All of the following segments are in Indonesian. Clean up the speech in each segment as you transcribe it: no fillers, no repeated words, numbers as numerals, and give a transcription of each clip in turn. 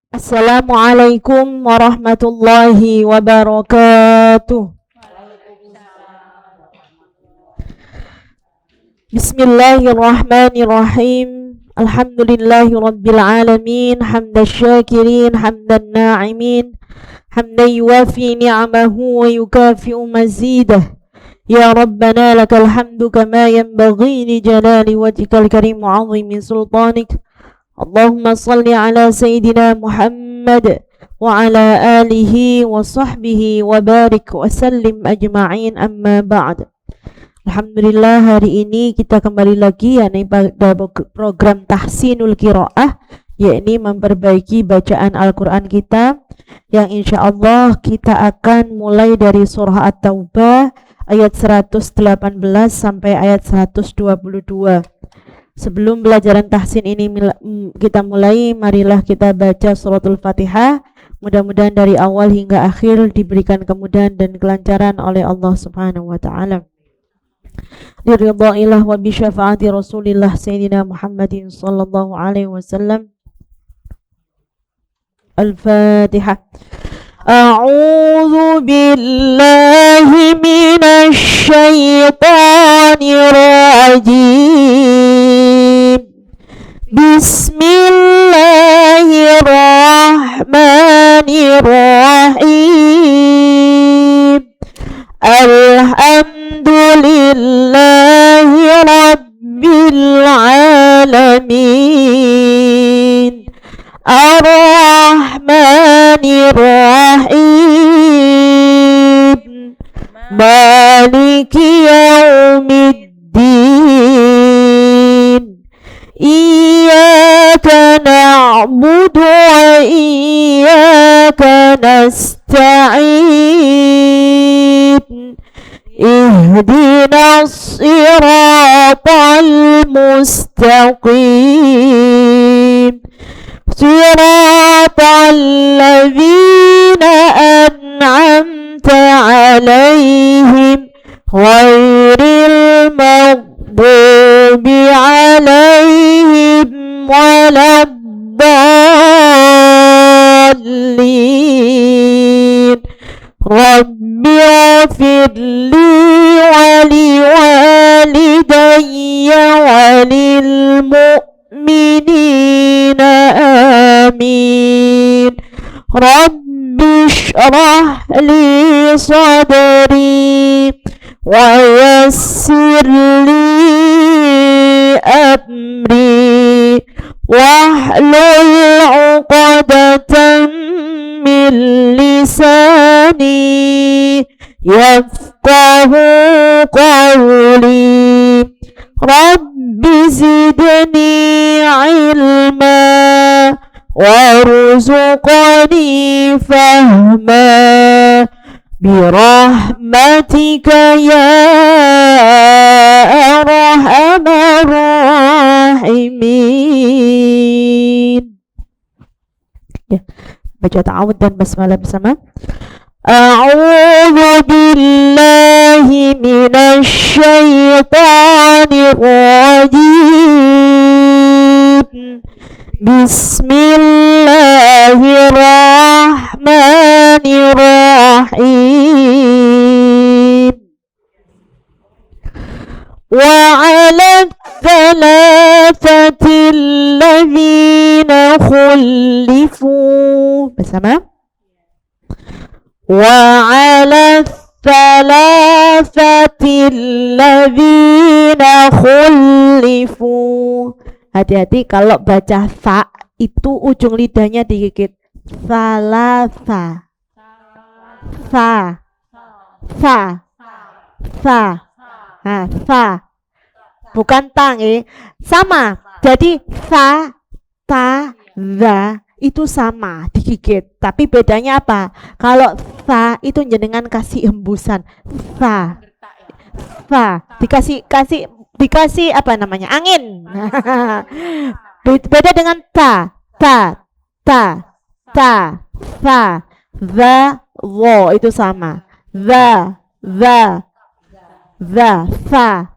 Assalamualaikum warahmatullahi wabarakatuh. Bismillahirrahmanirrahim. Alhamdulillahi rabbil alamin. Hamdan syakirin, hamdan na'imin, hamdan yuwafi ni'amahu wa yukafi'u mazidah. Ya Rabbana lakal hamdu kama yanbaghi li jalali wajhikal karim wa 'azimi sultanik. Allahumma salli ala Sayyidina Muhammad wa ala alihi wa sahbihi wa barik wa sallim ajma'in, amma ba'd. Alhamdulillah, hari ini kita kembali lagi pada program Tahsinul Qiraah, yakni memperbaiki bacaan Al-Quran kita, yang insyaallah kita akan mulai dari surah At-Taubah ayat 118 sampai ayat 122. Sebelum pelajaran tahsin ini kita mulai, marilah kita baca suratul Fatihah. Mudah-mudahan dari awal hingga akhir diberikan kemudahan dan kelancaran oleh Allah Subhanahu wa taala. Liridha'illah wa bi syafaati Rasulillah Sayyidina Muhammadin sallallahu alaihi wasallam. Al-Fatihah. A'udzu billahi minasy syaithanir rajim. Bismillahirrahmanirrahim. Alhamdulillahi rabbil alamin. Ar-Rahmanir-Rahim. Maliki yaumiddin. Iyyaka na'budu wa iyyaka nasta'in. Ihdinas siratal mustaqim. Siratal ladzina an'amta 'alaihim ghairil maghdubi 'alaihim waladdallin. Rabbi ighfirli wa liwalidayya wa lil mu'minina amin. Rabbi shrah li sadri wa yassir li amri wahlul 'uqdatam min lisani yafqahu qawli. Rabbi zidni ilma warzuqni fahma birahmatika ya arhamar rahimin. Ya, baca ta'awudz dan basmalah bersama. A'udzu billahi minasy syaithanir rajim. Bismillahirrahmanirrahim. Wa 'ala thalathatil ladzina khulifu. Bersama. Wa 'ala thalathatil ladzina khulifu. Hati-hati kalau baca fa itu ujung lidahnya digigit. Thalatha. Fa. Fa. Fa. Nah, fa. Bukan tang, sama. Jadi fa, ta, za itu sama digigit. Tapi bedanya apa? Kalau fa itu jenengan kasih hembusan. Fa. Fa dikasih apa namanya? Angin. Beda dengan ta, fa, za, wo itu sama. Za, fa.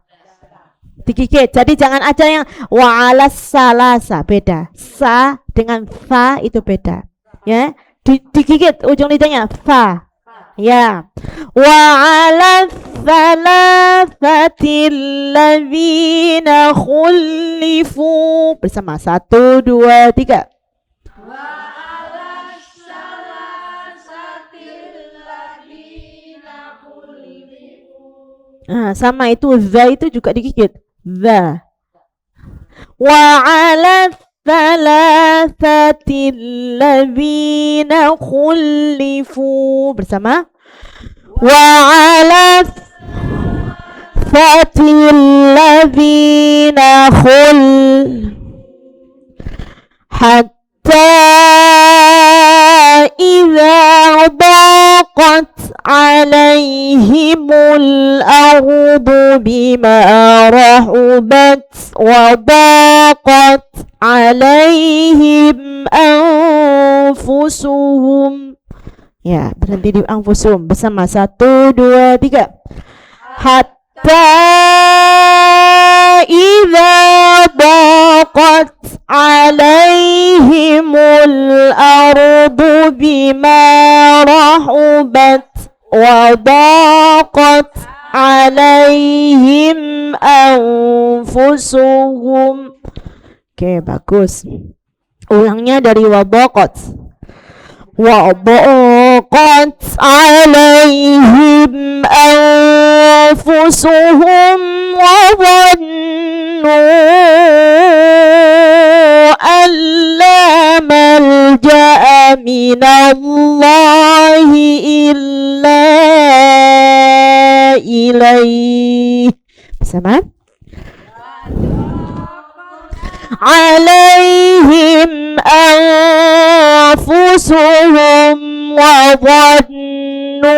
Digigit. Jadi jangan aja yang wa alas salasa, beda. Sa dengan fa itu beda. Ya, digigit ujung lidahnya. Fa. Ya. Wa 'ala thalathatil ladzina khulifu. Bersama 1 2 3. Nah, sama itu za itu juga digigit. Za. Wa 'ala thalathatil ladzina khulifu. Bersama. Wa 'ala thalathatil ladzina hatta idza daqat alaihimul ardu bima rahubat wa daqat alaihim anfusuhum. Ya, berhenti di anfusum. Bersama 1 2 3. Hatta idza daqat alaihimul ardu bima rahubat wa daqat alaihim anfusuhum. Oke, bagus. Ulangnya dari wabaqat. Wabaqat alaihim anfusuhum wa dhannu an la malja'a minallahi illa ilaih. Bersama. Alaihim anfusuhum wa dhannu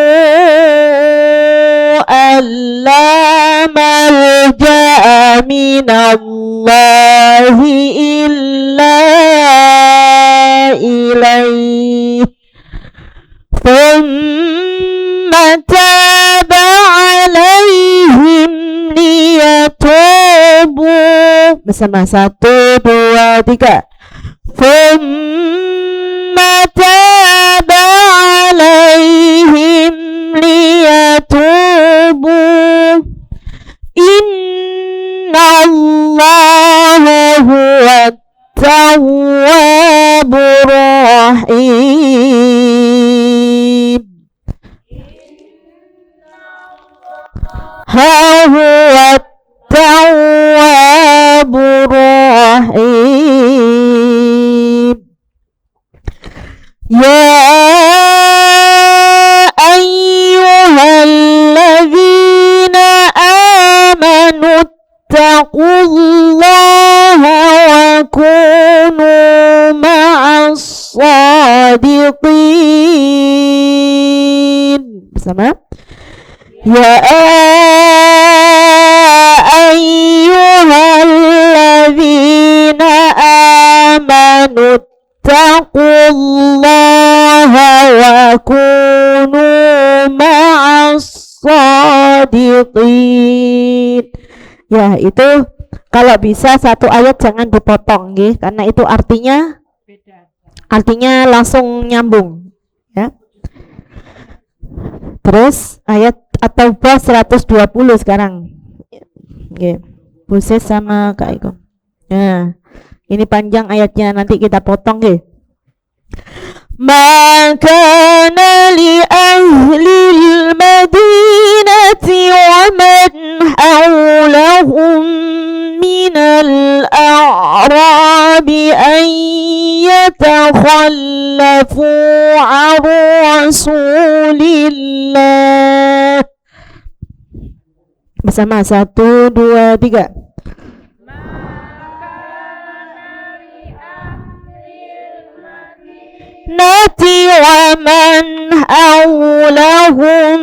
an la malja'a minallahi illa ilaih. Thumma taba alaihim liyatubu. Bersama 1 2 3. Thumma taba alaihim liyatubu. Innallaha huwa tawwabur rahim. Huwa tawwabur rahim. Ya ayyuhalladzina amanu taqullaha wa kunu ma'as sadiqin. Bersama. Ya ayyuhalladzina amanu taqullaha wa kunu ma'as sadiqin. Ya, itu kalau bisa satu ayat jangan dipotong nggih, karena itu artinya beda. Artinya langsung nyambung, ya. Terus ayat At-Taubah 120 sekarang. Nggih. Buset sama Kak Iko. Nah, ini panjang ayatnya, nanti kita potong nggih. Ma kana li ahlil madinati wa man hawlahum minal a'rabi an yatakhallafu an rasulillah. Bersama 1 2 3. Nati wa man hawlahum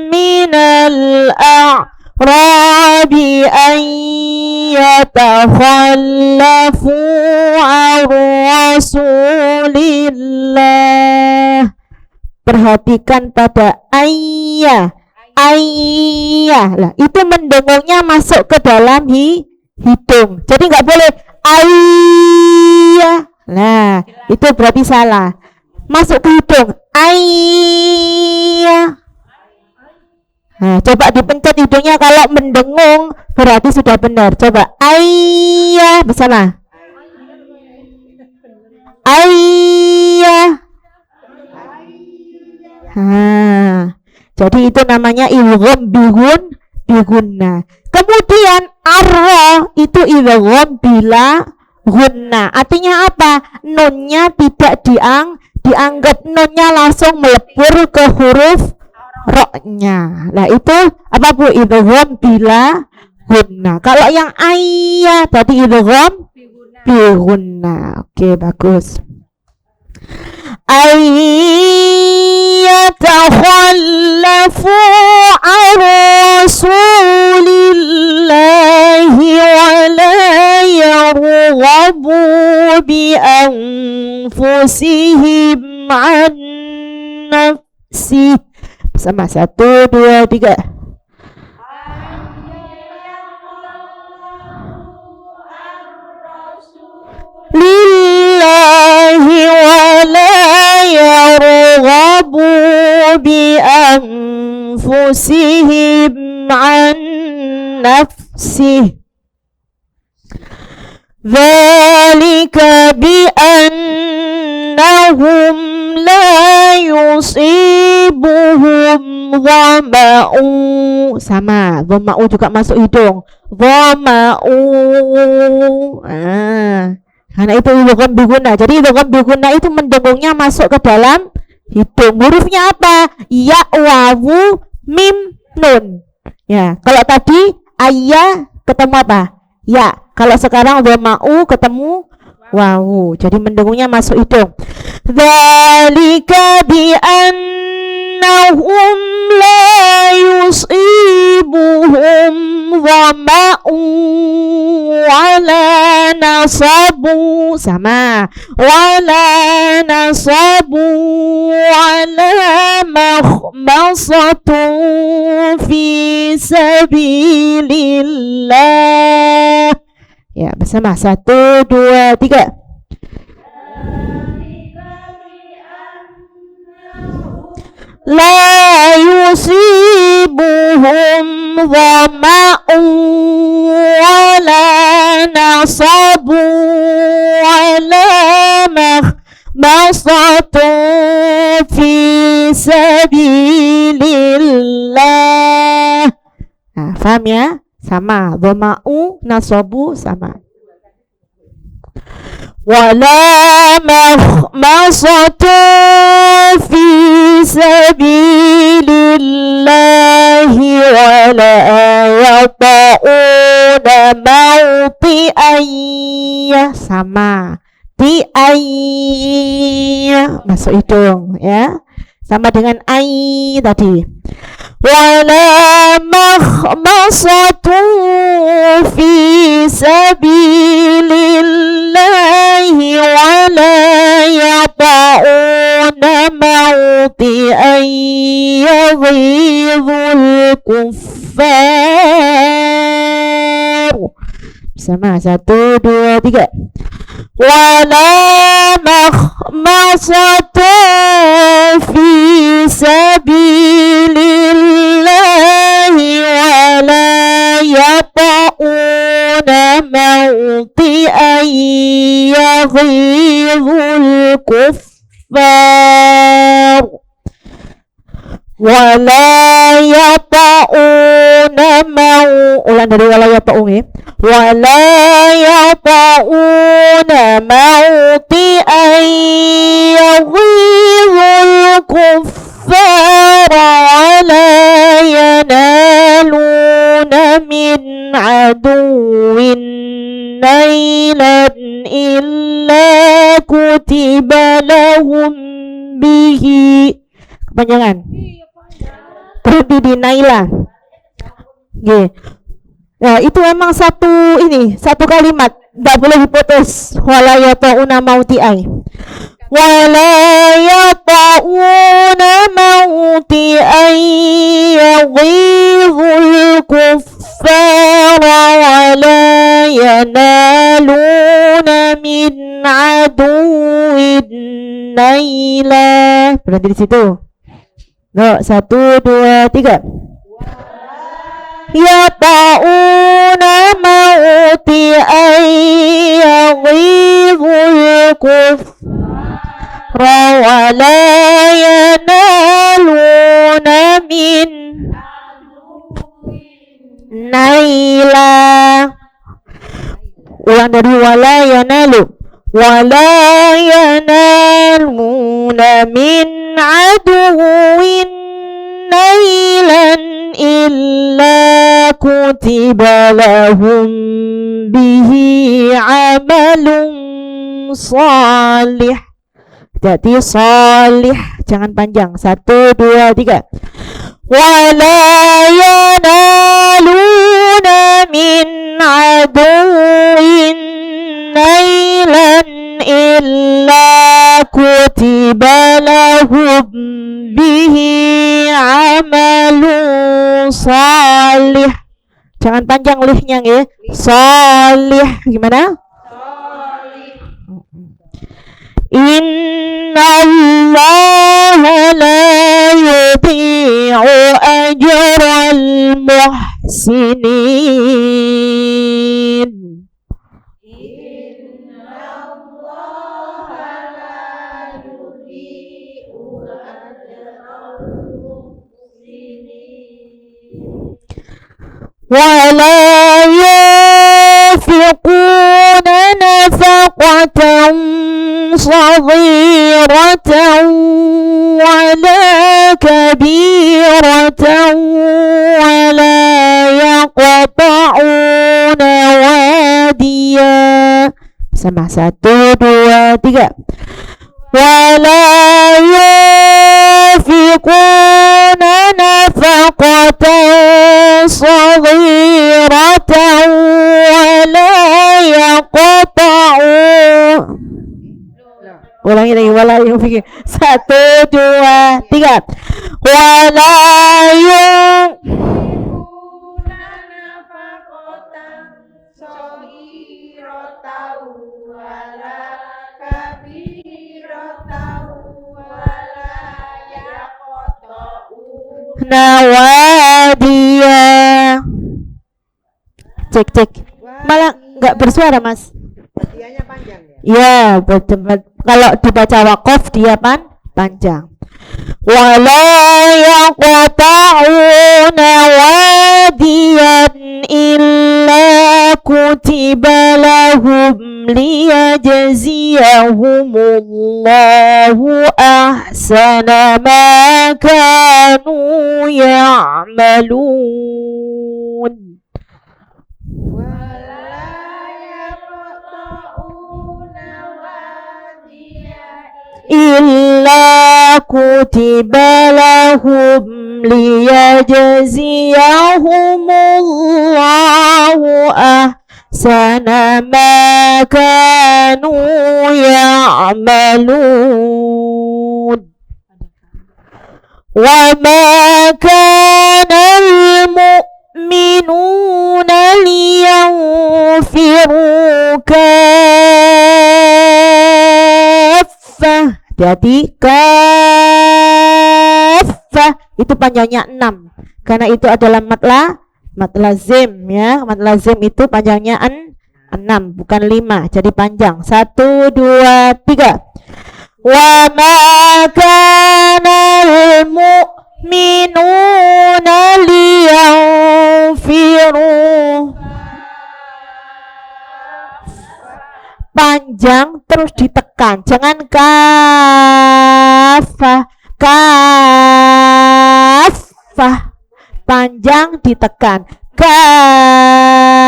minal a'rabi an yatakhallafu an rasulillah. Perhatikan pada ayah. Ayah lah, itu mendengungnya masuk ke dalam hidung. Jadi nggak boleh ayah. Nah, itu berarti salah. masuk ke hidung. Ayah. Nah, coba dipencet hidungnya, kalau mendengung berarti sudah benar. Coba ayah bersama. Ayah. Jadi itu namanya idgham bigunna. Kemudian arra itu idgham bila gunna. Artinya apa? Nunnya tidak dianggap nunnya langsung melebur ke huruf roknya. Nah itu apa Bu? Idgham bila gunna. Kalau yang ayah berarti idgham bigunna. Oke, bagus. Ayyatakhallafu an rasulillahi wa la yarghabu bi anfusihim an nafsi. Sama 1, 2, 3. Lillahi wa la yarghabu bi anfusihim an nafsih. Dzalika bi annahum la yusibuhum dhama'u. Sama, dhama'u juga masuk hidung. Dhama'u. Karena itu idgham bigunna. Jadi idgham bigunna itu mendengungnya masuk ke dalam hidung. Hurufnya apa? Ya, wawu, mim, nun. Ya, kalau tadi ayya ketemu apa? Ya. Kalau sekarang dhama'u ketemu wawu. Jadi mendengungnya masuk hidung. Dzalika bi annahum la yusibuhum dhama'u wala nasabu. Sama. Wala nasabu wala makhmasatun fi sabilillah. Ya, bersama 1, 2, 3. La yusibuhum dhama'u wala nasabu wala makhmasatun fi sabilillah. Nah, paham ya? Sama, dhama'u, nasabu sama. Wala makhmasatun fi sabilillahi wala yata'una mawti'ayya. Sama, ti'ayya masuk hidung ya. Sama dengan ai tadi. Wala makhmasatun fi sabilillahi wala yata'una mawti'an yaghidhul kuffar. Sama 1, 2, 3. Wala makhmasatun fi sabilillahi wala yata'una mawti'an yaghidhul kuffar. Wala yata'una ulang dari wala yata'un. Wala yata'una mawti'an yaghidhul kuffar wala yanaluna min aduwin nailan illa kutiba lahum bihi. Kepanjangan berhenti di naila. Nah, itu emang satu kalimat, enggak boleh diputus. Wala yata'una mawti'ai. Wala yata'una mawti'ai yaghidhul kuffar wala yanaluna min aduwin nailan naila. Berhenti di situ. No, 1, 2, 3. Yata'una mauti ayyaghidhul kufra wa la yanaluna min naila. Ulang dari wala yanaluna min aduwin nailan illa kutiba lahum bihi amalun salih. Jadi salih, jangan panjang. 1, 2, 3. Wala yanaluna min aduwin nailan illa kutiba lahum bihi amalun salih. Jangan panjang lihnya ya. Salih gimana? Inna Allah la yudhi'u ajral muhsinin. ولا ينفقون نفقة صغيرة ولا كبيرة ولا يقطعون واديا. Sama 1, 2, 3. ولا ينفقون نفقة صغيرة ولا يقطعون. Ulangi lagi, wala yunfiqun. 1, 2, 3. Wala nawadia. Cek. Malah nggak bersuara mas. Batiannya panjang ya? Ya, kalau dibaca waqaf dia panjang. Wala yaqta'una wadiyan illa kutiba lahum liyajziyahumullahu ahsana ma kanu ya'malun. Illa kutiba lahum liyajziyahumullahu ahsana ma kanu ya'malun. Wa ma kana al-mu'minuna liyanfiru kaffah. Jadi kaffah itu panjangnya 6 karena itu adalah mat lazim ya. Mat lazim itu panjangnya 6 bukan 5, jadi panjang. 1, 2, 3. Wa ma kana al-mu'minuna liyanfiru. Panjang terus ditekan, jangan kafah. Panjang ditekan, kafah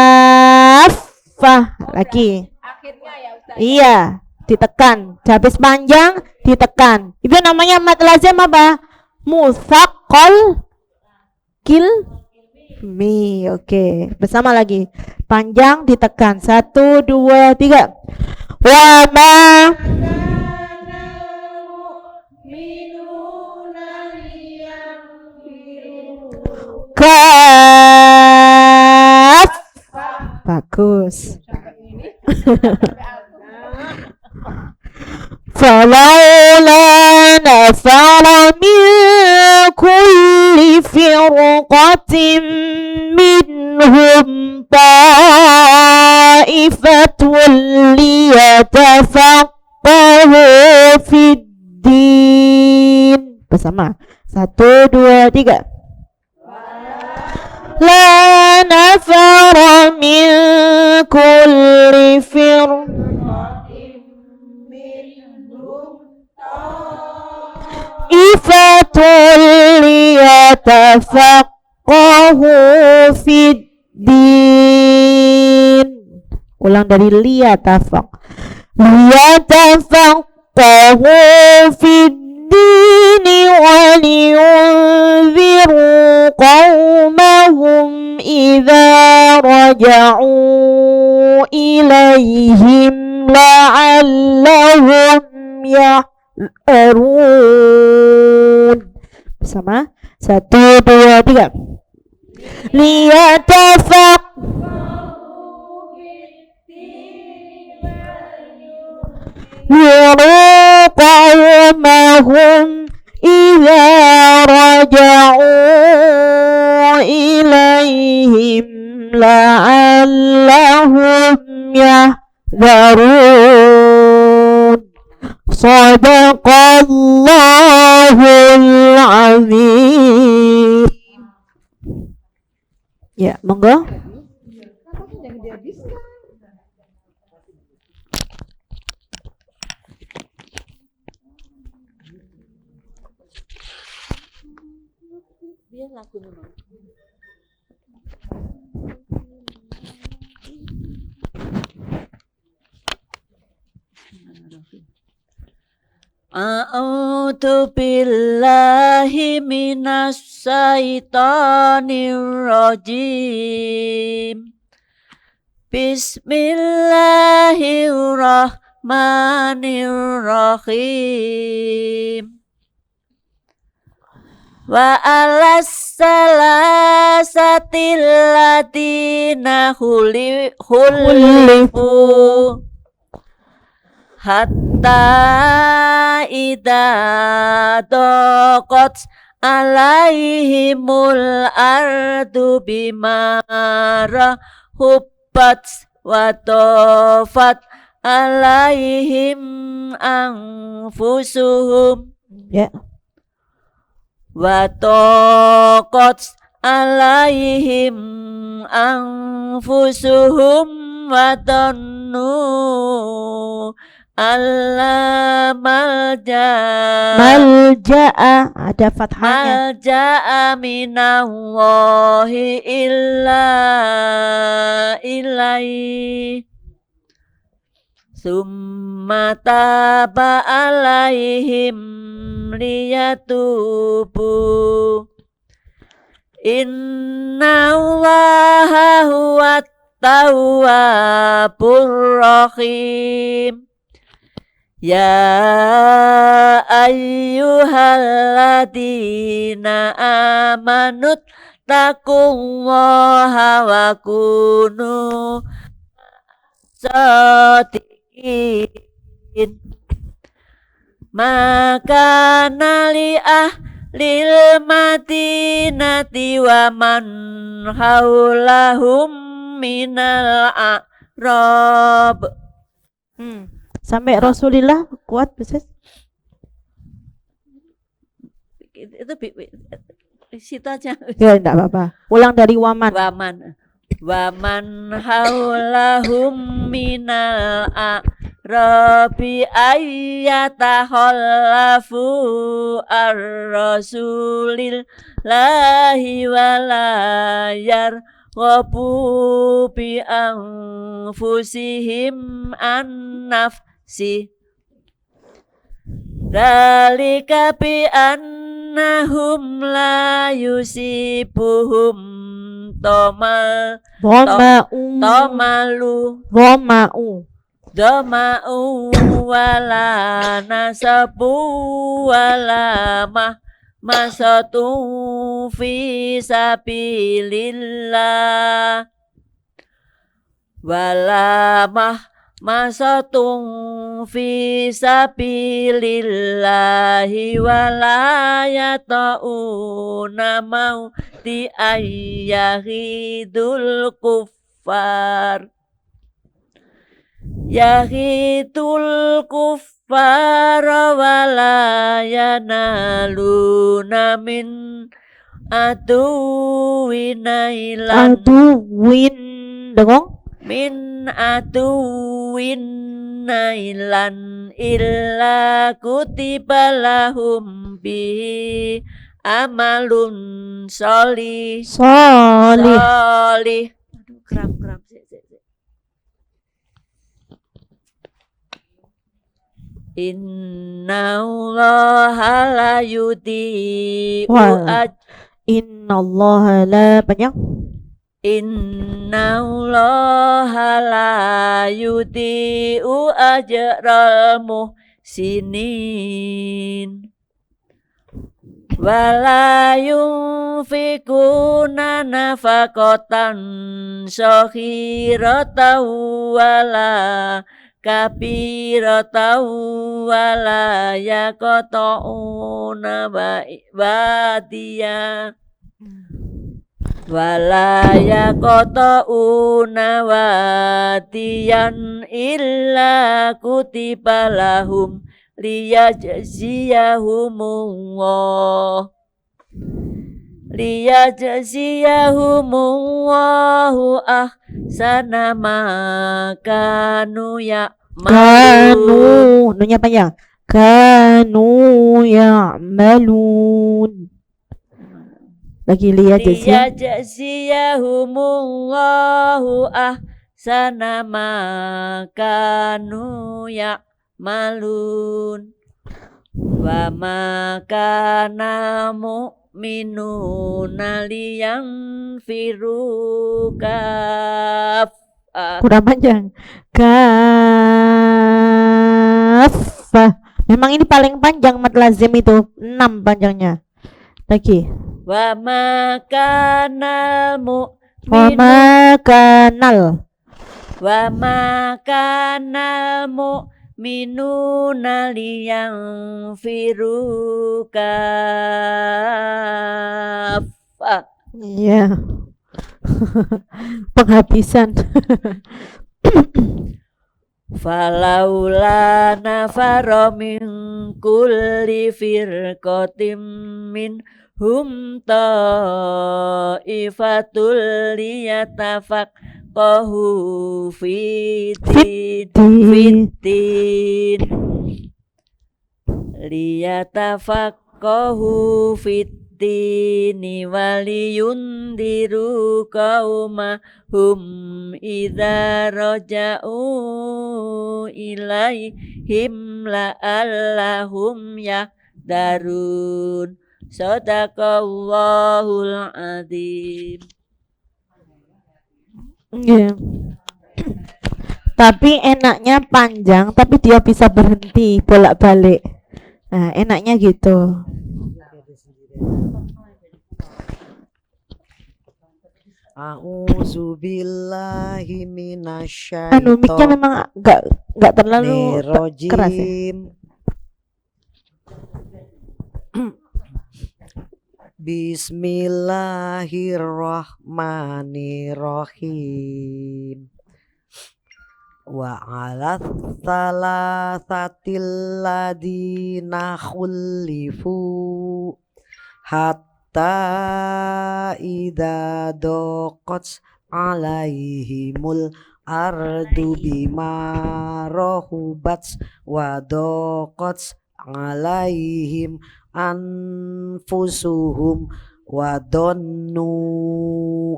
lagi. Akhirnya ya Ustaz. Iya, ditekan. Habis panjang ditekan. Itu namanya mad lazim apa? Musaqqal mi. Oke, bersama lagi. Panjang ditekan. 1, 2, 3. Wa ma kaf. Bagus. Falaula نفر من كل فرقة منهم طائفة ليتفقهوا في الدين. Bersama. 1, 2, 3. لا نفر من كل فرقة طائفة ليتفقهوا في الدين. Ulang dari liyatafaqahu fid dini wa liyunziru qawmahum idza raja'u ilaihim la'allahum yah'arun. Bersama. 1, 2, 3. qawmahum idza raja'u ilaihim la'allahum yahzarun. Shadaqallahul azim. Ya, monggo. Biar lagu dulu. A'udzu billahi minas syaitonir rajim. Bismillahirrahmanirrahim. Wa alas salasatil ladina khulifu hatta idza daqat alaihimul ardu bima rahubat wa tafat alaihim anfusuhum wa taqat alaihim anfusuhum wa dhannu alla malja'a ada fathahnya, malja'a minallahi illa ilaihi summa taba alaihim liyatubu innallaha huwat tawwabur rahim. Ya ayyuhalladzina amanut taqullaha wa kunu shadiqin. Maka nali ahlil madinati wa man haulahum minal a'rab. Sampai Rasulullah kuat bisa? Itu situ aja. Ya enggak apa-apa. Ulang dari waman. Waman haulahum minal a'rabi ayyatahallafu ar-rasulillahi walayar wabu bi anfusihim an-nafsi dzalika bi annahum la yusibuhum doma'u wala nasabu wala masatu fi sabilillah wala masatung fi sabilillahi wala yata'una mauti ayyahidul kuffar yahidul kuffar wala yanaluna min aduwinailan Aduwin dengong min aduwin nailan illa kutiba lahum bihi amalun solih solih. solih. Aduh, kram sik. Inna allaha la yudhi'u Wah. Innallaha la panjang. Inna allaha la yudhi'u ajral muhsinin wala yunfikuna nafaqatan saghiratan wala kabiratan wala yaqta'una wadiyan wala yaqta'una wadiyan illa kutiba lahum liyajziyahumullahu ahsana ma kanu ya'malun. Nunya panjang. Kanu ya'malun. Lagi liyajziyahumullahu ahsana ma kanu ya'malun wa ma kana mu'minuna liyanfiru kurang panjang. Kafah. Memang ini paling panjang mad lazim itu 6 panjangnya. Lagi. Wa ma kanal mu'minuna liyanfiru kafah. Iya. Penghabisan. Falaula nafara min kulli firqatin minhum ta'ifatul liyatafaqahu fiddin liyatafaqahu fiddini waliyundiru qaumahum idza raja'u ilaihim la'allahum yahdarun. Sadaqallahul adzim. Yeah. Tapi enaknya panjang, tapi dia bisa berhenti bolak-balik. Nah, enaknya gitu. A'udzubillahi Mic-nya memang enggak terlalu keras ya. Bismillahirrahmanirrahim. Wa 'ala thalathatil ladina khulifu hatta idza daqat 'alaihimul ardu bima rahubat wa daqat 'alaihim anfusuhum wa donnu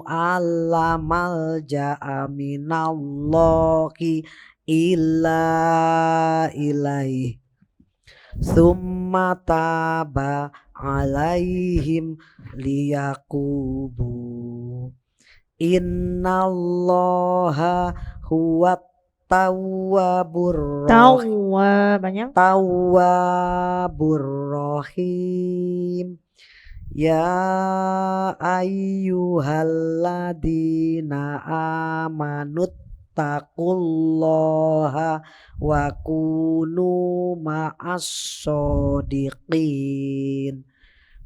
alamal ja'a minallahi illa ilaih summa taba alaihim liyakubu innallaha huwa tawwabur rahim. Ya ayyuhalladzina amanut wattaqullaha wa kunu ma'as shodiqin.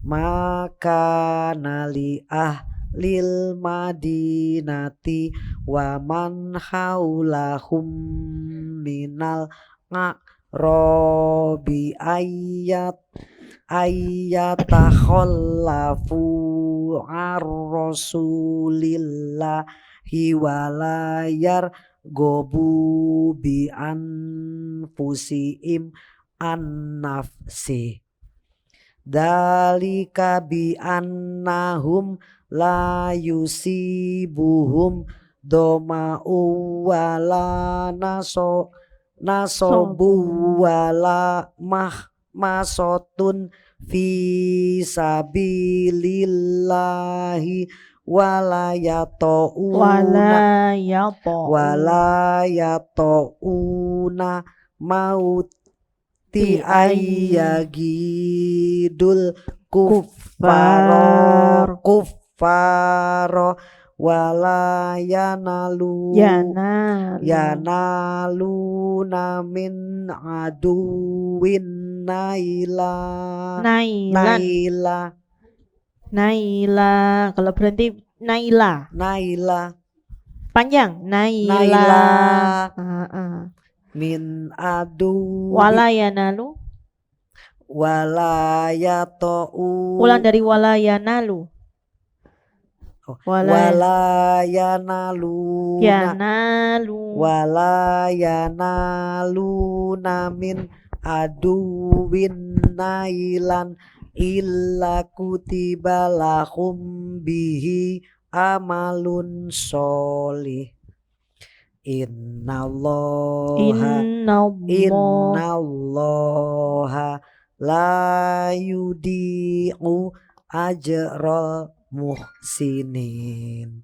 Maka nali ahlil madinati wa man haulahum minal a'rabi ayyatakhallafu ar-rasulillahi walayar gobu bi anfusihim an nafsi. Dalika bi annahum la yusibuhum doma'u wala nasobu wala masotun fi sabilillahi wala yato'una mauti ayyagidul kuffaro wala yanaluna min aduwin Naila. Kalau berhenti naila. Panjang. Naila. Min adu. Wala yanalu. Wala yato'u. Ulang dari wala yanalu. Wala yanaluna. Wala yanaluna min aduwin nailan illa kutiba lahum bihi amalun sholih. Innallaha la yudi'u ajral muhsinin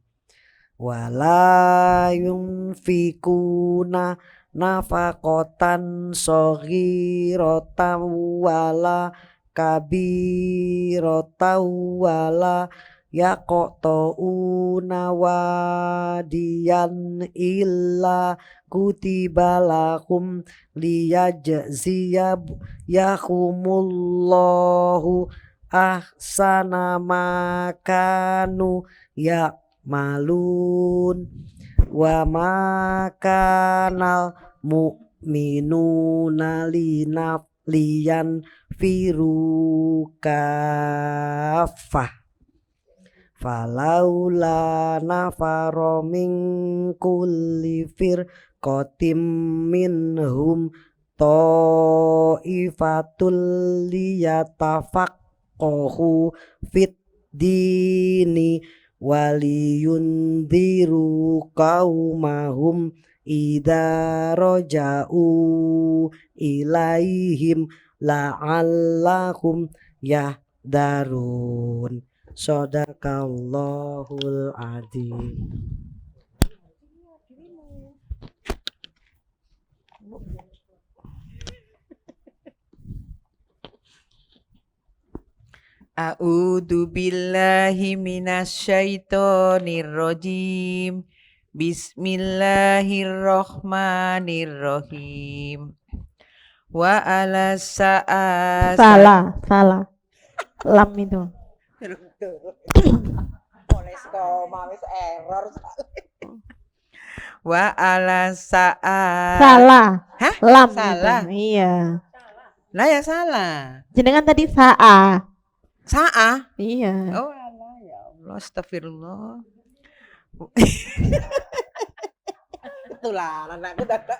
wala yunfikuna nafaqatan saghiratan wala kabiratan wala yaqta'una wadiyan illa kutiba lakum liyajziyahumullahu ahsana makanu ya'malun wa makanal mu'minuna liyan firu kafah falaula nafaro min kulli firqatim minhum ta'ifatul liyatafaqahu fit dini waliyundiru qaumahum idza raja'u ilaihim la'allahum yahdarun. Shadaqallahul adzim. A'udzu billahi minasyaitonir rajim. Bismillahirrahmanirrahim. Wa ala sa'a Salah. Lam itu. Wa ala sa'a. Salah. Hah? Lam Salah. itu. Iya. Lah ya salah. Jenengan tadi sa'a. Sa'a. Iya. Oh alah ya Allah, astagfirullah. Itulah anakku dadak.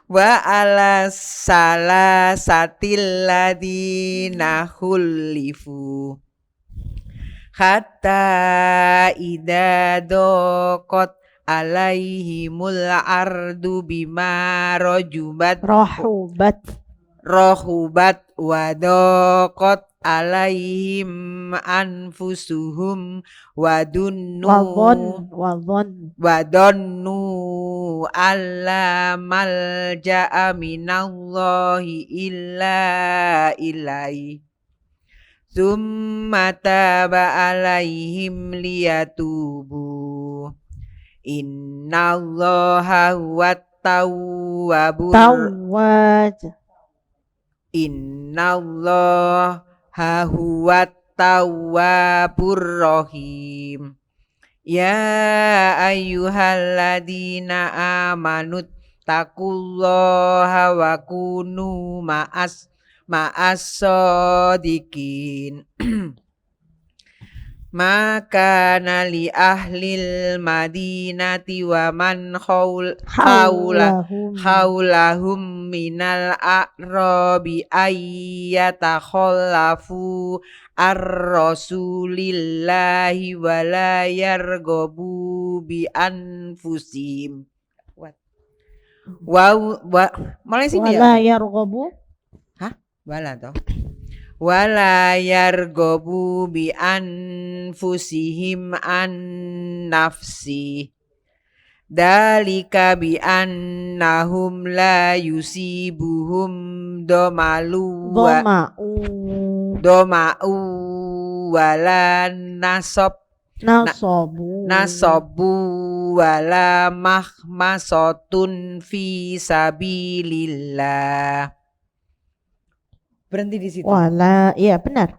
Wa ala salasatil ladina khulifu hatta idza daqat alaihimul ardu bima rahubat wa daqat alaihim anfusuhum wadunnu alla malja'a minallahi illa ilaihi tsumma taba alaihim liyatubu Innallaha huwat tawwabur Tawwaj. Innallaha huwat tawwabur rahim. Ya ayyuhalladzina amanut taqullaha wa kunu ma'as sadiqin. Maka li ahlil madinati wa man haulahum minal a'rabi ayyatakhallafu ar-rasulillahi wa la yarghabu bi anfusihim. Mulai sini Wala ya. yarghabu. Wala toh. Wala yarghabu bi anfusihim an nafsi. Dalika bi annahum la yusibuhum doma'u wala nasobu wala mahmasatun fi sabilillah. Berhenti di situ. Wala, iya benar.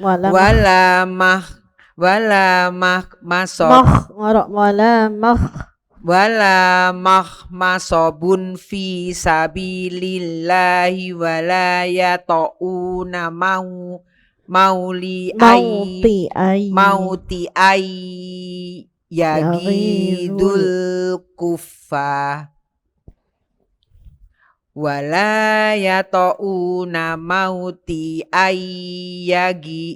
Wala mahmasobun fi sabilillahi wala yata'una mauti ay yagidul kufa wala yata'una mauti ay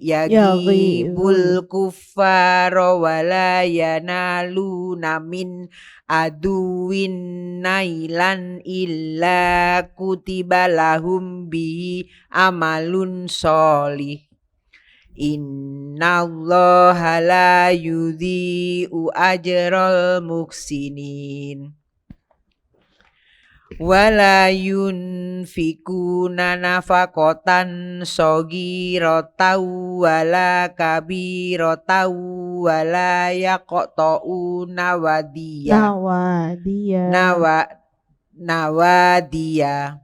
yagibul kufara wala yanaluna min aduwin nailan illa kutiba lahum bihi amalun sholih. Innallaha la yudhi'u ajral muhsinin. Wala yunfikuna nafaqatan shogiratan wala kabiratan wala yaqta'una nawadiya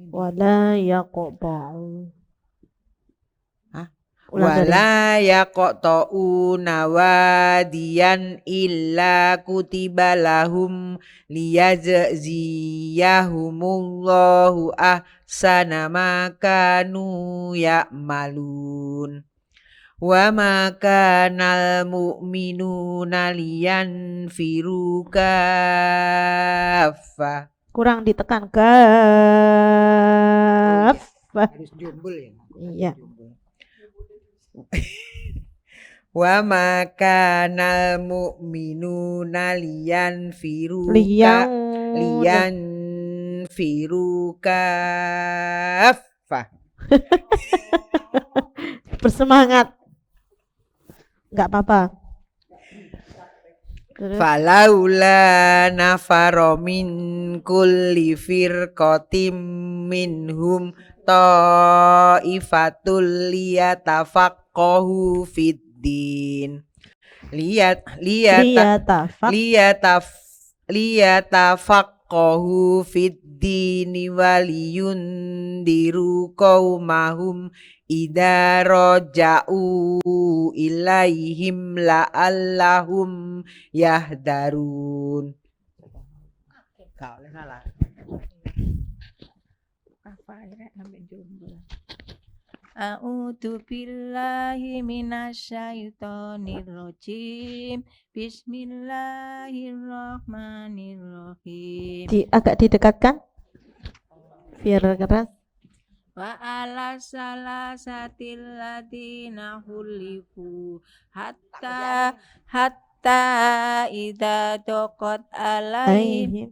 wala yaqta'u. Wala yaqta'una wadiyan illa kutiba lahum liyajziyahumullahu ahsana ma kanu ya'malun. Wa ma kanal mu'minuna liyanfiru kaffa. Kurang ditekan kaf. Harus jombel ya. Iya. Wa ma kanal mu'minuna liyanfiru kaffa. Bersemangat. Enggak apa-apa. Falaula nafaro min kulli firqatim minhum ta'ifatul liyatafaqahu fiddin liyatafaqahu fiddin waliyundiru qaumahum idza raja'u ilaihim la'allahum yahdarun. Kau salah. A'udzu billahi minasyaitonir rajim. Bismillahirrahmanirrahim. Agak didekatkan biar keras. Wa ala salasatil ladina hulifu hatta idza daqat alaihim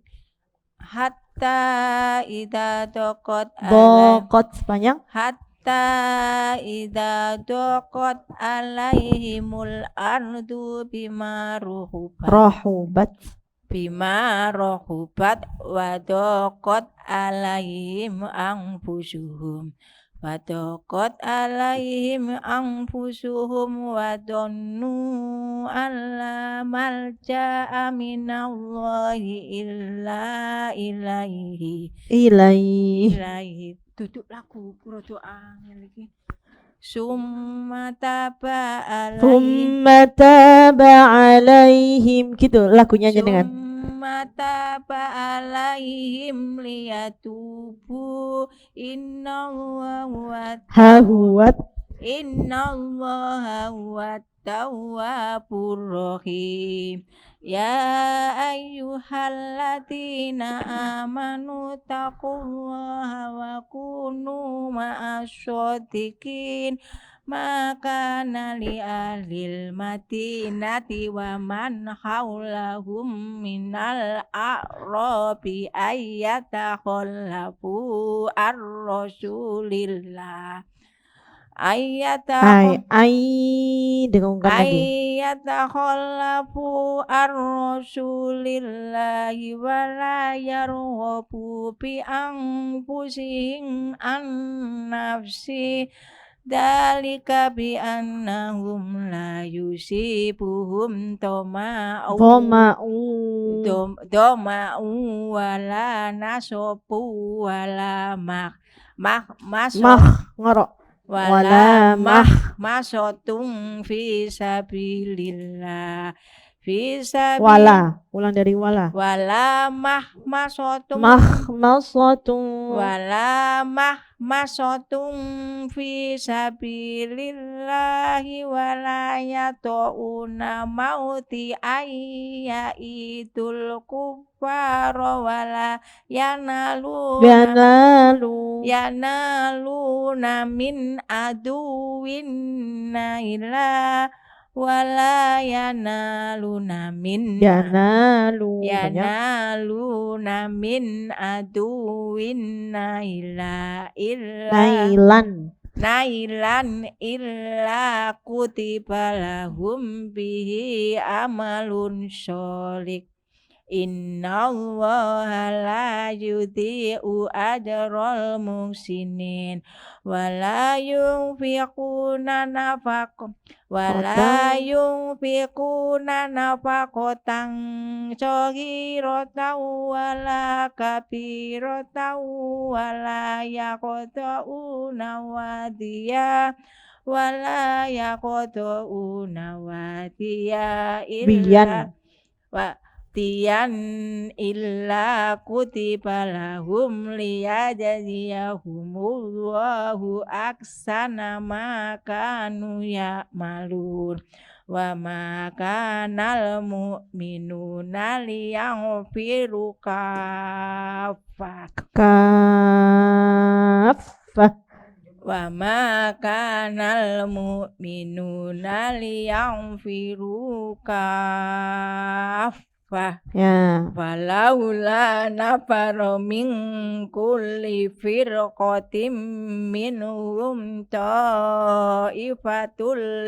Sepanjang hatta idza daqat alaihimul ardu bima rahubat bima rohubat wadokot alaihim anfusuhum wadokot alaihim anfusuhum wadonnu alla malja'a minallahi illa ilaihi ilaihi duduk lagu kuro doa lagi summa taba alaihim Thumma taba alaihim gitu lagunya aja dengan summa taba alaihim liyatubu innallaha hahuwat huwa tawwabur rahim ya ayyuhalladzina amanu taqullaha wa kunu ma'asyadiqin maka li ahlil madinati wa man haulahum minal a'rabi ayyatakhallafu ar-rasulillah ai dengungkan lagi ayyatakhallafu ar-rasulillahi wa la yarghabu bi anfusihim an nafsi dalika bi annahum la yusibuhum Dhama'u doma'u wala nasopu wala ngorok wala mahmasotung fi sabilillah wala ulang dari wala mahmasotung wala mahmasotung fi sabilillahi wala yata'una mauti ayyaitul kuffara wala yanaluna min aduwin naila wala yanaluna min min aduwin naila nailan illa kutiba lahum bihi amalun sholih innallaha la yudhi'u ajral muhsinin wala yunfiquna nafaqatan saghiratan wala kabiratan wala yaqta'una wadiya illa illa kutiba lahum liyajziyahumullahu ahsana ma kanu ya'malun wa ma kanal mu'minuna liyaghfiru kaffah wa ma kanal mu'minuna liyaghfiru kaffah ya walaula nafara min kulli firqatin minhum ta'ifatul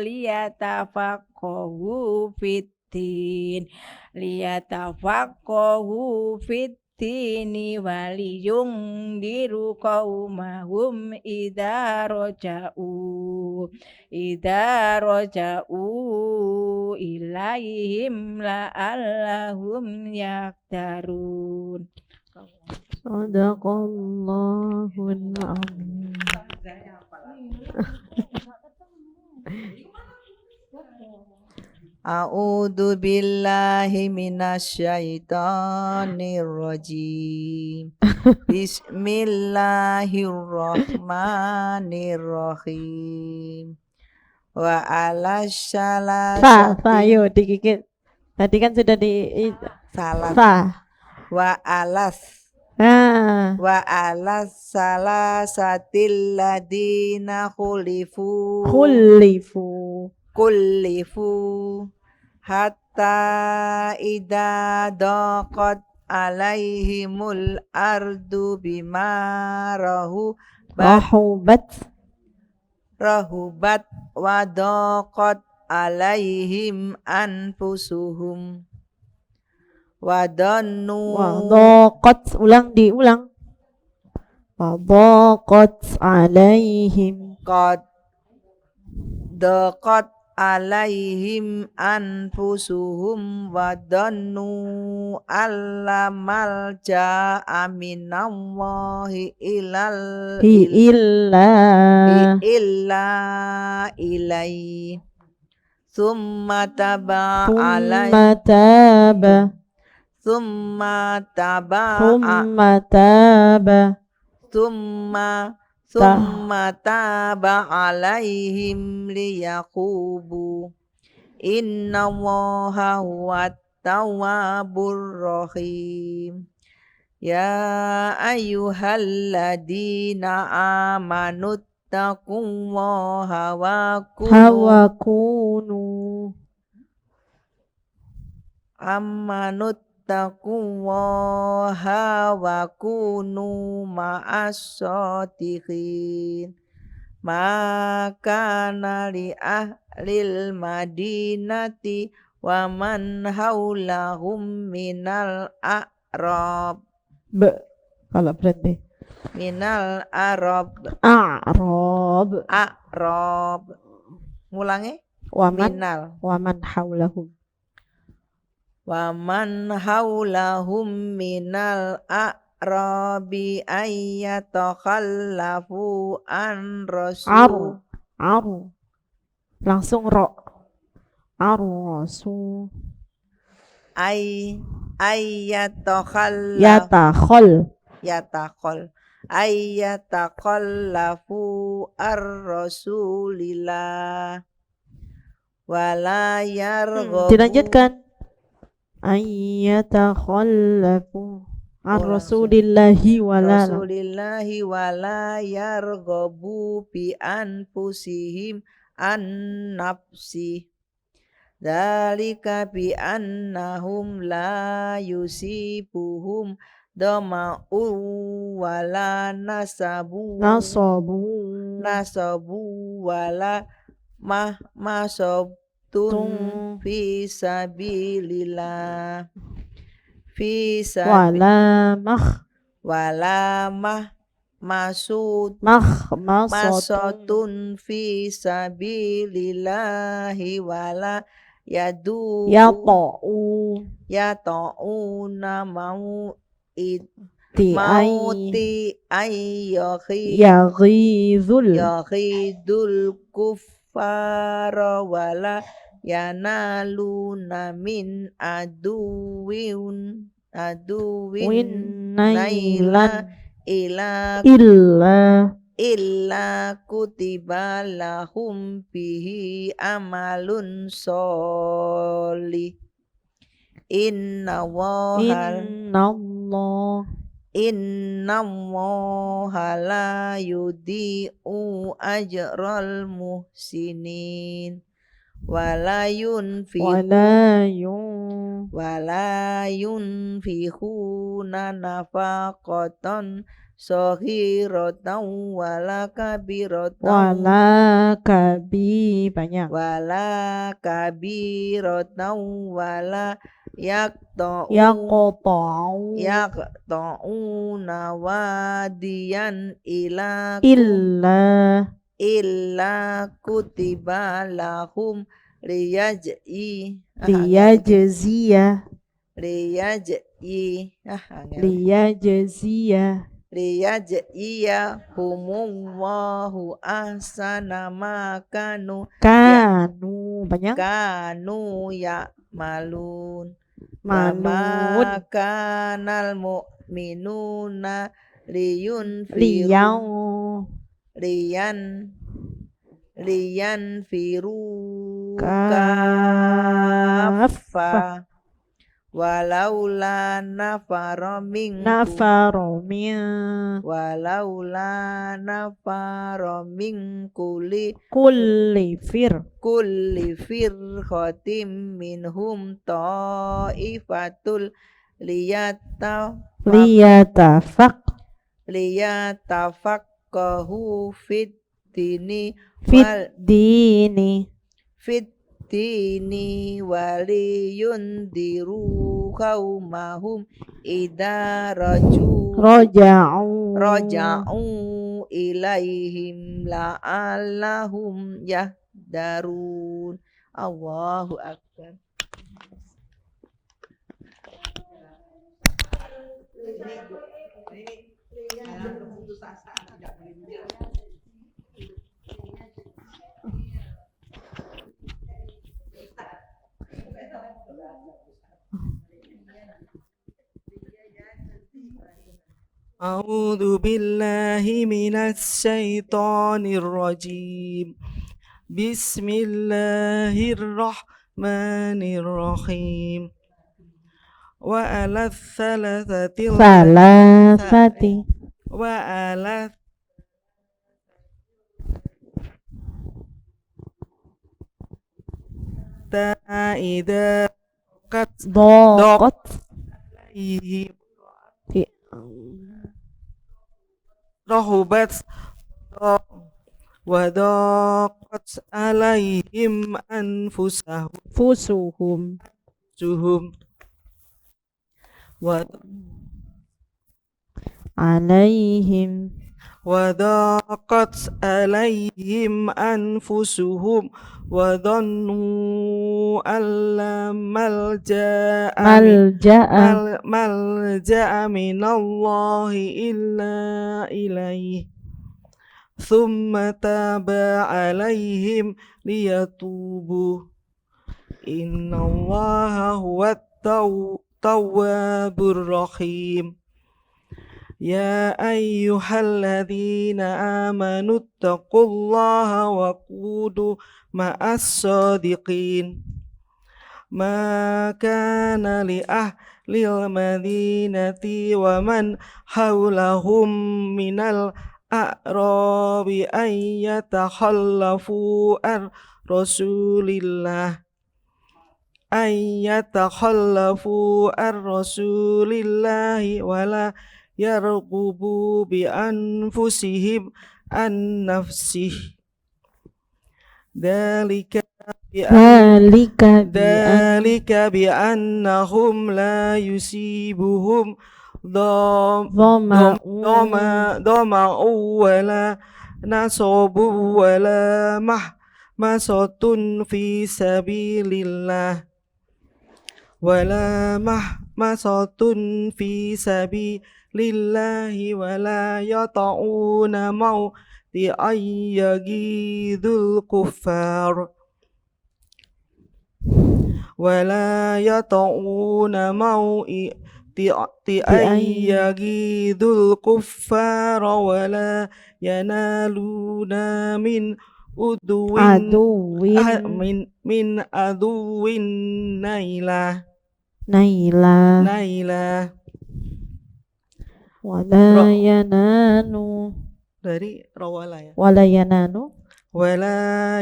liyatafaqahu fiddini waliyundiru qaumahum idza raja'u ilaihim la'allahum yahdharun. Sadaqallahul azim. A'udzu billahi minasyaitonir rajim. Bismillahirrahmanirrahim. Wa Fa yuk dikikit. Tadi kan sudah di salah. fa. Wa alas salasatil ladina khulifu hatta idza daqat alaihimul ardu bima rahubat wa daqat alaihim anfusuhum Wadhannu Wadaqat, diulang. Wadaqat alaihim. qad daqat alaihim anfusuhum wadhannu allamal ja'a minallahi ilal Illa illa ilai summa taba alai thumma taba summa taba thumma taba summa taba alaihim liyaqubu innallaha huwat tawwabur rahim ya ayyuhalladzina amanu taqullaha wa kunu amanut taqullaha wa kunu ma'as-shodiqin maka li ahlil madinati wa man haulahum minal a'rab kalau berhenti minal a'rab ngulangi minal waman haulahum wa man haulahum minal a'rabi ayyatakhallafu an rasul aru langsung rasul ayyatakhallafu ar-rasulillah wala yarghabu dilanjutkan ayyatakhallafu ar-rasulillahi wala yarghabu bi anfusihim an nafsi dzalika bi annahum la yusibuhum dama'u wala nasabu wala mahmasobtun fi sabilillah wala mahmasotun fi sabilillahi wala yata'una mauti yaghidul kuffara wala yanaluna min aduwin nailan illa kutiba lahum bihi amalun sholih innallaha la yudhi'u ajral muhsinin wala yunfiquna nafaqatan saghiratan wala kabiratan wala yaqta'una wadiyan illa kutiba lahum liyajziya humullahu ahsana ma kanu ya'malun ma kanal mu'minuna liyanfiru kaffa walaula nafara min kulli firqatin minhum ta'ifatul liyatafaqahu fit tini waliyundiru qaumahum idza raja'u ilaihim la'allahum yahdarun. Allahu akbar. A'udzu billahi minasy syaithanir rajim. Bismillahirrahmanirrahim. Wa ala thalathati wa ala ta'ida qad Daqat alaihim fi rahubat wa daqat alaihim anfusahum fusuhum wa alaihim wadaqat alaihim anfusuhum wa dhannu alla malja'a minallahi illa ilaih thumma taba alaihim liyatubu innallaha huwat tawwabur rahim. Ya ayyuhalladzina amanu taqullaha wa qudu ma'as-sadiqin. Ma kana li ahlil madinati wa man hawlahum minal a'rabi an yatakhallafu ar-rasulillah wala yarghubu bi anfusihim an nafsih dalika bi annahum la yusibuhum dhama'u wala nasabu wala mahmasatun fi sabilillah lillahi wala yata'una mawdi'an yaghidul kuffar wala yata'una mawdi'an yaghidul kuffar wala yanaluna min aduwin naila wala yananu dari rawala ya wala yananu wala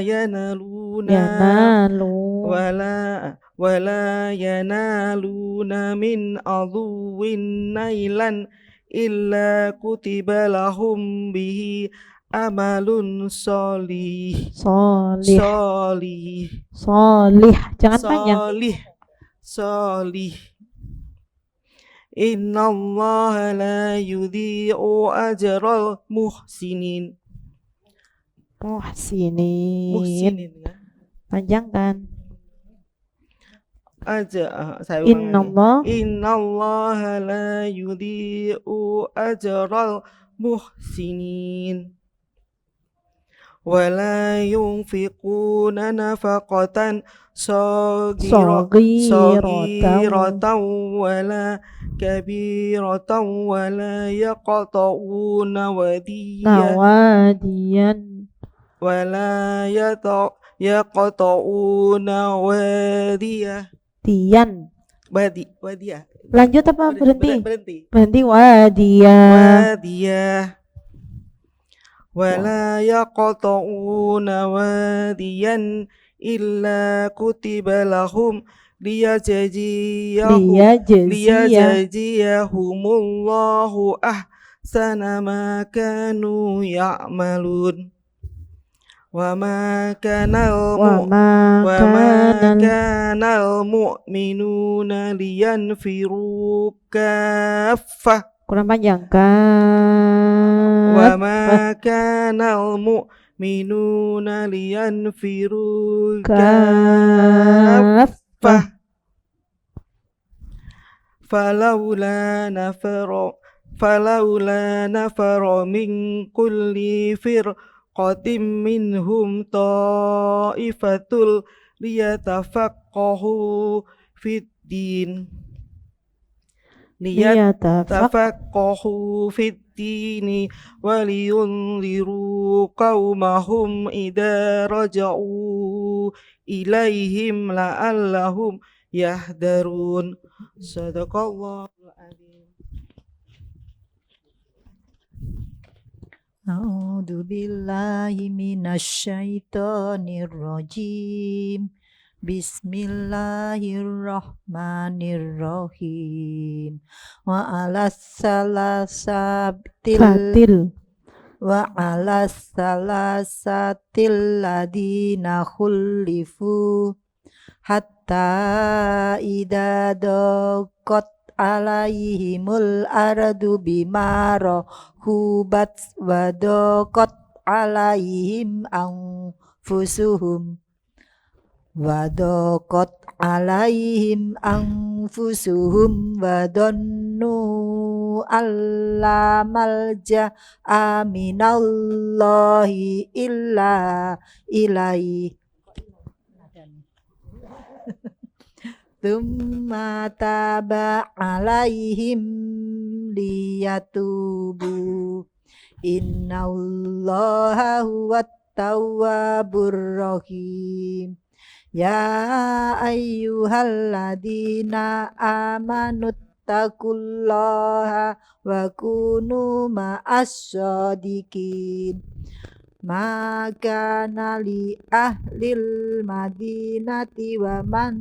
yanaluna min aduwin nailan illa kutiba lahum bihi amalun solih jangan panjang solih. Innallaha la yudhi'u ajral muhsinin ya. Panjangkan. Saya Innallaha la yudhi'u ajral muhsinin wala yunfiquna nafaqatan saghiratan wala kabiratan wala yaqta'una wadiyan wala yaqta'una wadiyah. Lanjut apa berhenti? Berhenti. Wadiyah. Wala yaqta'una wadiyan illa kutiba lahum liyajziyahumullahu ahsana ma kanu ya'malun وما كان وما كان كان المؤمنون لينفروا كافة kurang panjang kan وما كان المؤمنون لينفروا kafah كافة فلولا نفر من كل فرقة منهم طائفة ليتفقهوا في الدين ولينذروا قومهم إذا رجعوا إليهم لعلهم يهذرون صدق الله العظيم. A'udzu billahi minasyaitonir rajim. Bismillahirrahmanirrahim. Wa 'alas salasatil ladina khulifu hatta idza daqat alaihimul ardu bima rahubat wa daqat alaihim anfusuhum wa dhannu alla malja'a minallahi illa ilaihi Tsumma taba alaihim liyatubu innallaha huwat tawwabur rahim. Ya ayyuhalladzina amanu taqullaha wa kunu ma'as-shadiqin. Maka li ahlil madinati wa man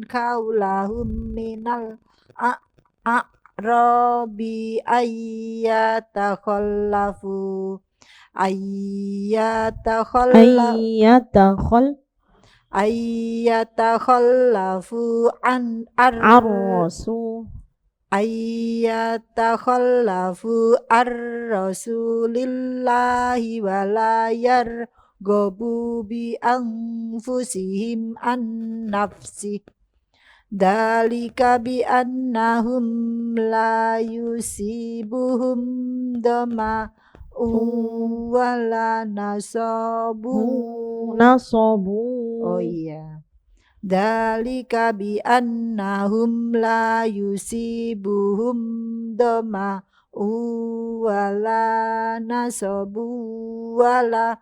kaulahum minal a'rabi ayyatakhallafu an ar-rasulillahi wa la yarghabu bi anfusihim an nafsi dalika bi annahum la yusibuhum dama wala nasabu oh iya dalika bi annahum la yusibuhum dama wala nasabu wala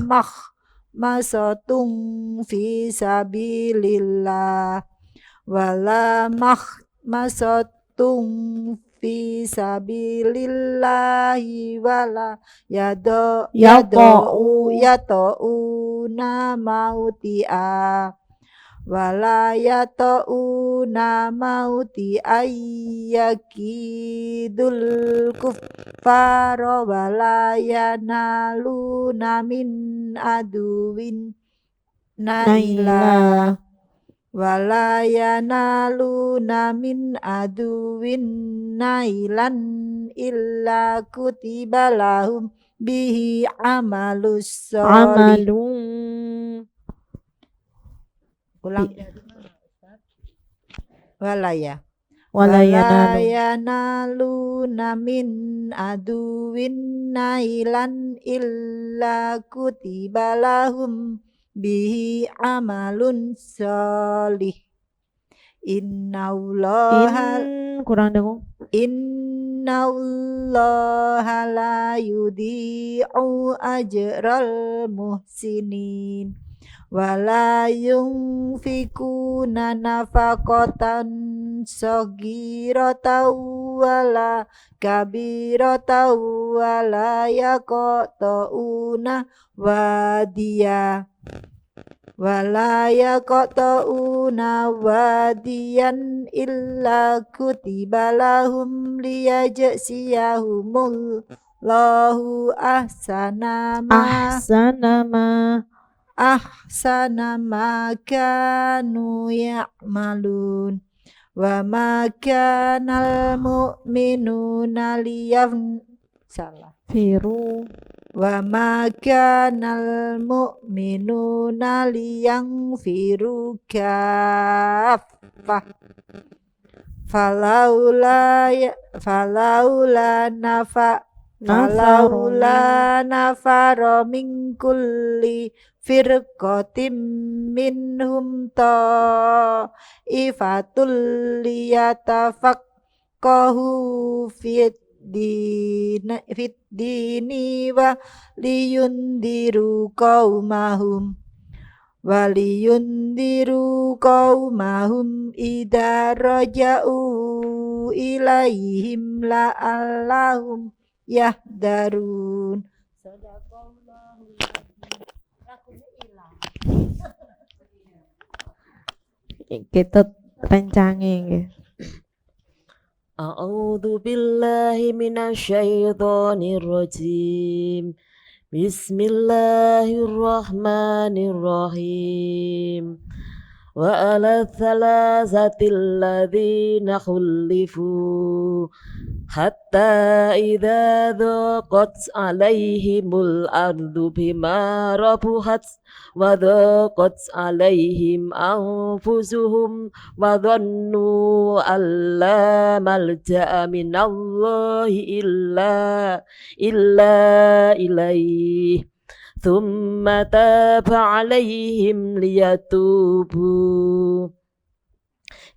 makhmasatung fi sabilillah wala makhmasatung fi sabilillahi wala yata'una mauti ayyakidul kuffara wala yanaluna min aduwin naila wala yanaluna min aduwin nailan illa kutiba lahum bihi amalus sholih. Ulang walaya yanaluna min aduwin nailan illa kutiba lahum bihi amalun sholih. Innallaha la yudhi'u ajral muhsinin wala yunfikuna nafaqatan saghiratan wala kabiratan wala yaqta'una wadiyan illa kutiba lahum liyajziyahumullahu lahu ahsana ma kanu ya'malun wa ma kanal mu'minuna Firu wa ma kanal mu'minuna liyanfiru kaffah falaula nafaro min kulli firqatin minhum ta'ifatul liyatafaqahu fid dini wa liyundiru qaumahum idza raja'u ilaihim la'allahum yahdarun. kita rencangin nggih. A'udzu billahi minasyaitonir rajim. Bismillahirrahmanirrahim. Wa ala thalathatil ladzina khulifu hatta idza dhaqat alaihimul ardu bima rabuhat wa dhaqat alaihim anfusuhum wa dhannu alla malja'a minallahi illa ilaihi thumma taba alaihim liyatubu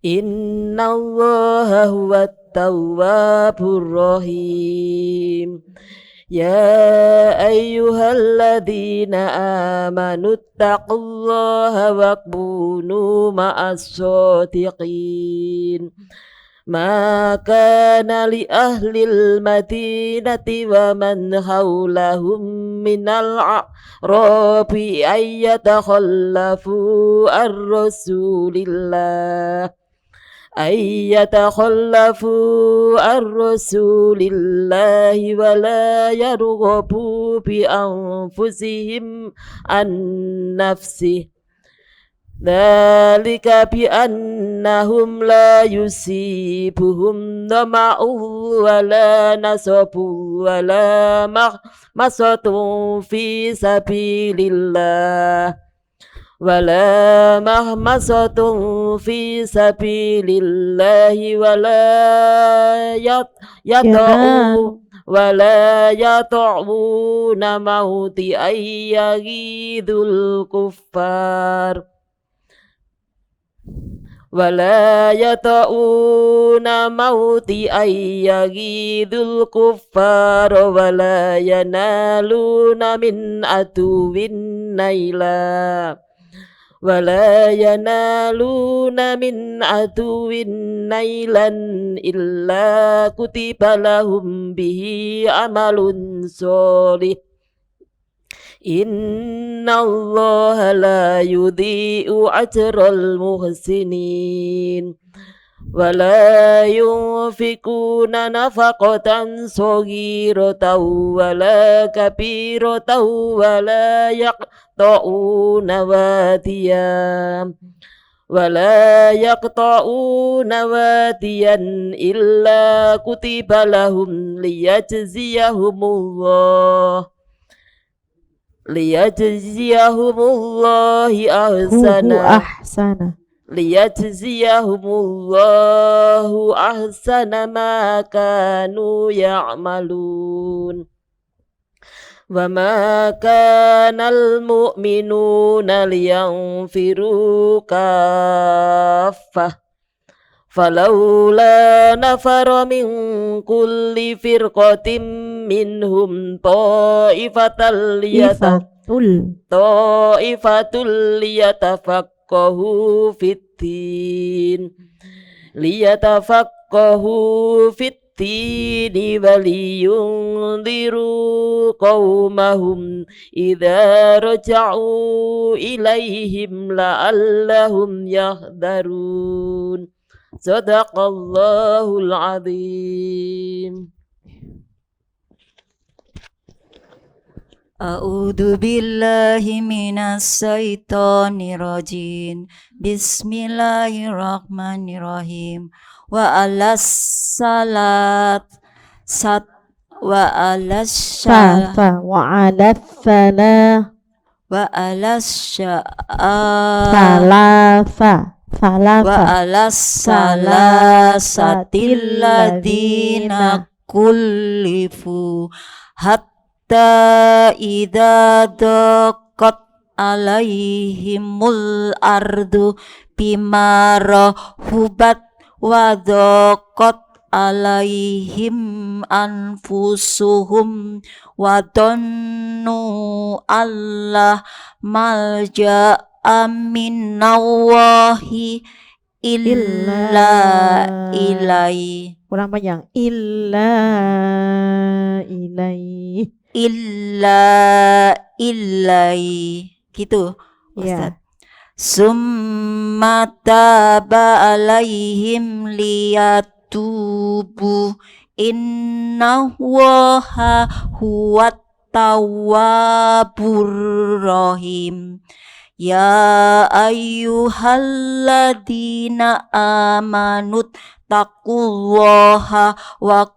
innallaha huwat tawwabur rahim. Ya ayyuhalladzina amanu taqullaha wa kunu ma'as shadiqin. Ma kana li ahlil madinati wa man hawlahum minal a'rabi ayyatakhallafu ar-rasulillahi wa la yarghabu bi anfusihim an nafsihi dzalika bi annahum la yusibuhum dhama'u wa la nasabu wa la mahmasatun fi sabilillah wala mahmasatun fi sabilillahi wala yata'una mauti ayyagidul kuffar wala yata'una mauti ayyagidul kuffar wala yanaluna min aduwin naila wala yanaluna min aduwin nailan illa kutiba lahum bihi amalun sholih. Innallaha la yudhi'u ajral muhsinin. Wala yunfikuna nafaqatan saghiratan wala kabiratan wala yaqta'una wadiyan illa kutiba lahum liyajziyahumullahu ahsana ma kanu ya'malun. Wa ma kana al-mu'minuna liyanfiru kaffah falawla nafara min kulli firqatin minhum ta'ifatul liyatafaqahu fit-tin waliyundiru qaumahum idza raja'u ilaihim la'allahum yahdarun. Sadaqallahul azim. A'udzu billahi minas syaitonir rajim. Bismillahirrahmanirrahim. Wa alas salat wa alas syalat وعلى الثلاث wa alas wa alas salasatil ladina kullifu hatta idza daqat alaihimul ardu bima rahubat wa daqat alaihim anfusuhum wa dhannu Allah malja'a minallahi illa ilai kurang panjang illa ilai gitu ya. Ustaz. Summa taba alaihim liyatubu innallaha huwat tawwabur rahim. Ya ayyuhalladzina amanut taqullaha wa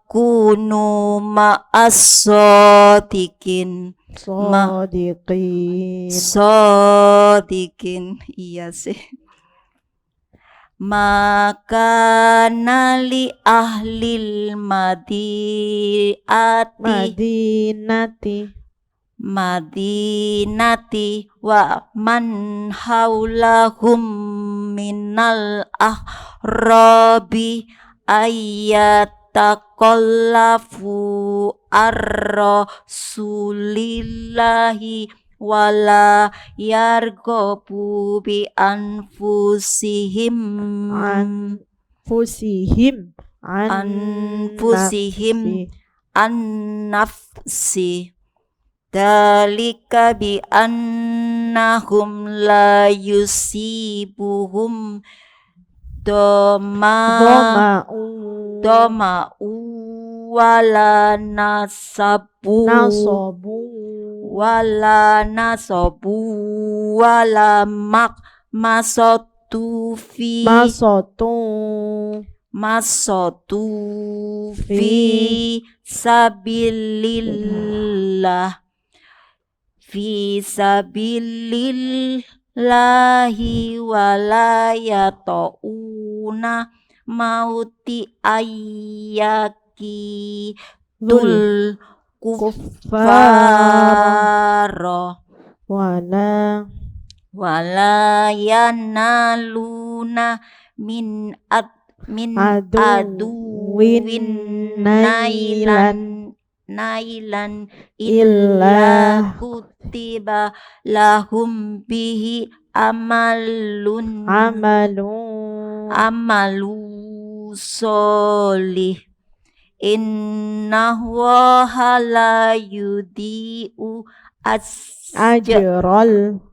kunu ma'as sadiqin. Sadiqin, iya sih. Maka nali ahlil madinati wa man haulahum minal ahrabi ayyataqallafu ar-rasulillahi wala yarghabu bi anfusihim an nafsi dalika bi annahum la yusibuhum doma'u wala nasabu wala masotu fi sabilillah wala yata'una mauti ayyaki tul kuffara wala yanaluna min aduwin nailan illa kutiba lahum bihi amalu solih. Innallaha la yudhi'u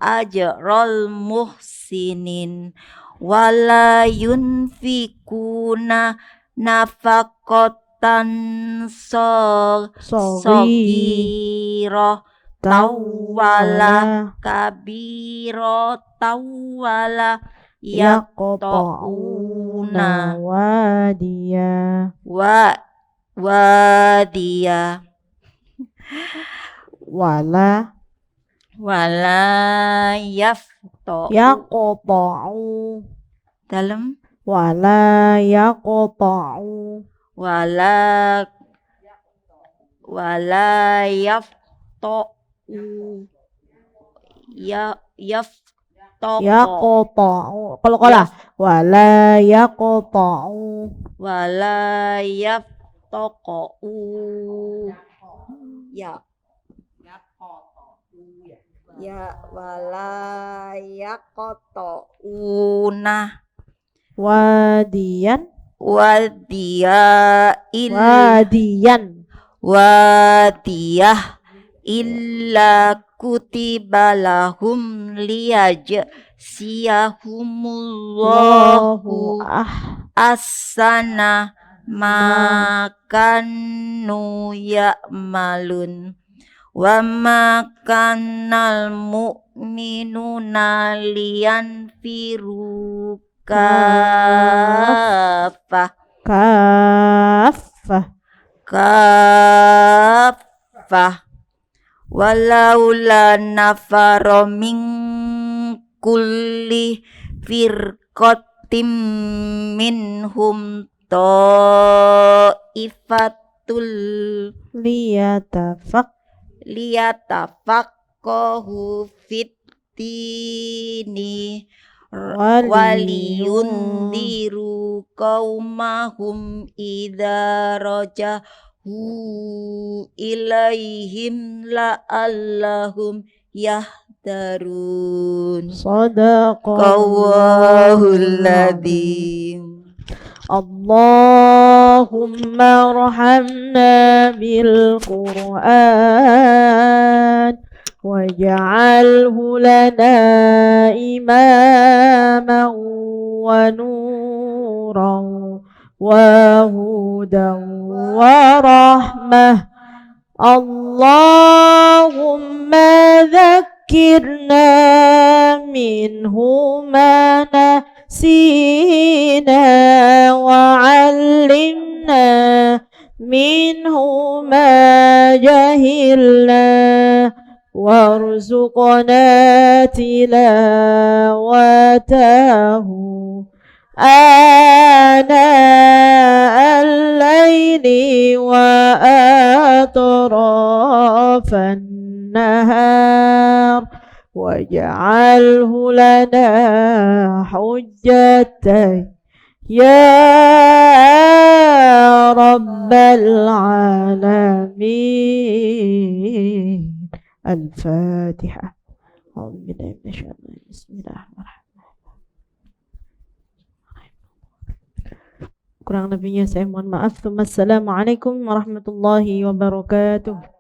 ajral muhsinin wala yunfikuna nafaqatan saghirah tawala kabiro tawala yaqta'una wadiya wala yaqta'u dalam wala yaqta'u Qala wala yaqta'u wala yaqta'una wadiyan wadiyah illa kutiba lahum liyajziyahumullahu ahsana makanu ya'malun wa makanal mu'minuna liyanfiru kafah walaula nafaro min kulli firqatim minhum ta'ifatul liyatafaqahu fittini waliyundiru qaumahum idza rajahu ilaihim la'allahum yahdarun. Sadaqallahul adzim. Allahumma arhamna bil Qur'an waj'alhu lana imaman wa nuran wa hudan wa rahmah. Allahumma dhakkirna minhu ma nasina wa 'allimna minhu ma jahilna warzuqna tilawatahu ana al-laili wa atrafan nahar waj'alhu lana hujjatan ya rabbal alamin. Al-Fatihah. Bismillahirrahmanirrahim. Kurang lebihnya saya mohon maaf. Assalamualaikum warahmatullahi wabarakatuh.